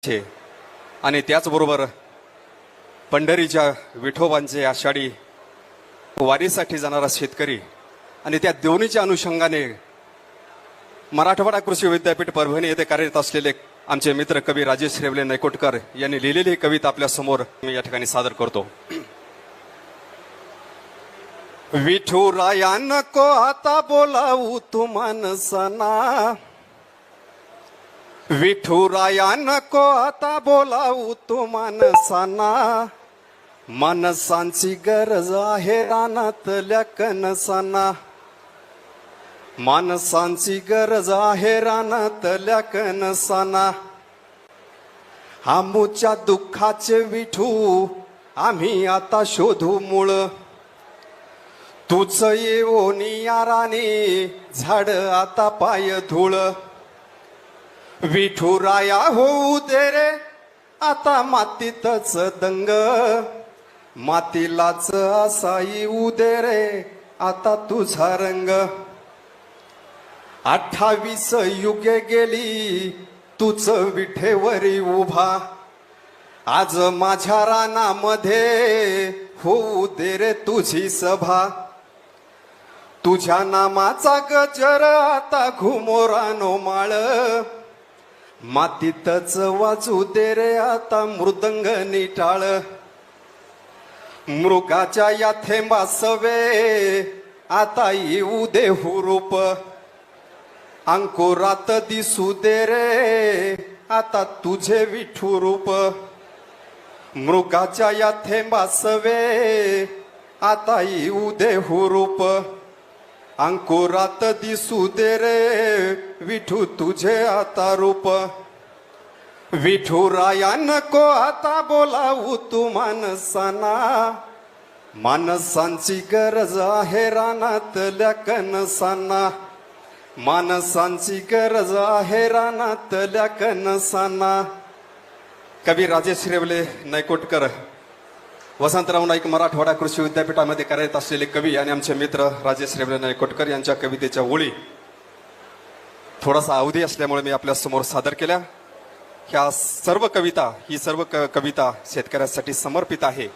छे आणि त्याचबरोबर पंढरीच्या विठोबांचे आषाढी वारीसाठी जाणारा शेतकरी आणि त्या दोन्हीच्या अनुषंगाने मराठवाडा कृषी विद्यापीठ परभणी येथे कार्यरत असलेले आमचे मित्र कवी राजेश रेवले नैकोटकर यांनी लिहिलेली कविता आपल्या समोर मी या ठिकाणी सादर करतो. विठुराया नको आता बोलावू तू मानसाना, विठुराया नको आता बोलावू तू मानसाना, माणसांची गरज आहे रानातल्या कणसाना, माणसांची गरज आहे रानातल्या कणसाना. आमुच्या दुःखाचे विठू आम्ही आता शोधू मूळ, तुझ येऊन याराने झाड आता पाय धूळ. विठुराया होऊ दे रे आता मातीतच दंग, मातीलाच असा येऊ दे रे आता तुझा रंग. 28 युगे गेली तूच विठेवरी उभा, आज माझ्या रानामध्ये होऊ दे रे तुझी सभा. तुझ्या नामाचा गजर आता घुमोरानो माळ, मातीतच वाजू दे रे आता मृदंग निटाळ. मृगाच्या या थेंबा सवे आता येऊ दे हुरूप, अंकुरात दिसू दे रे आता तुझे विठू रूप. मृगाच्या या थेंबा सवे आता येऊ दे हुरूप, अंकुरात दिसू दे रे विठू तुझे आता रूप. विठुराया नको आता बोलावू तू माणसाना, माणसांची गरज आहे रानातल्या कणसाना, माणसांची गरज आहे रानातल्या कणसाना. कवी राजेश रेवले नैकोटकर, वसंतराव नाईक मराठवाडा कृषी विद्यापीठामध्ये कार्यरत असलेले कवी आणि आमचे मित्र राजेश रेवले नैकोटकर यांच्या कवितेच्या ओळी थोडासा अवधी असल्यामुळे मी आपल्या समोर सादर केल्या. ह्या सर्व कविता ही सर्व कविता शेतकऱ्यांसाठी समर्पित आहे.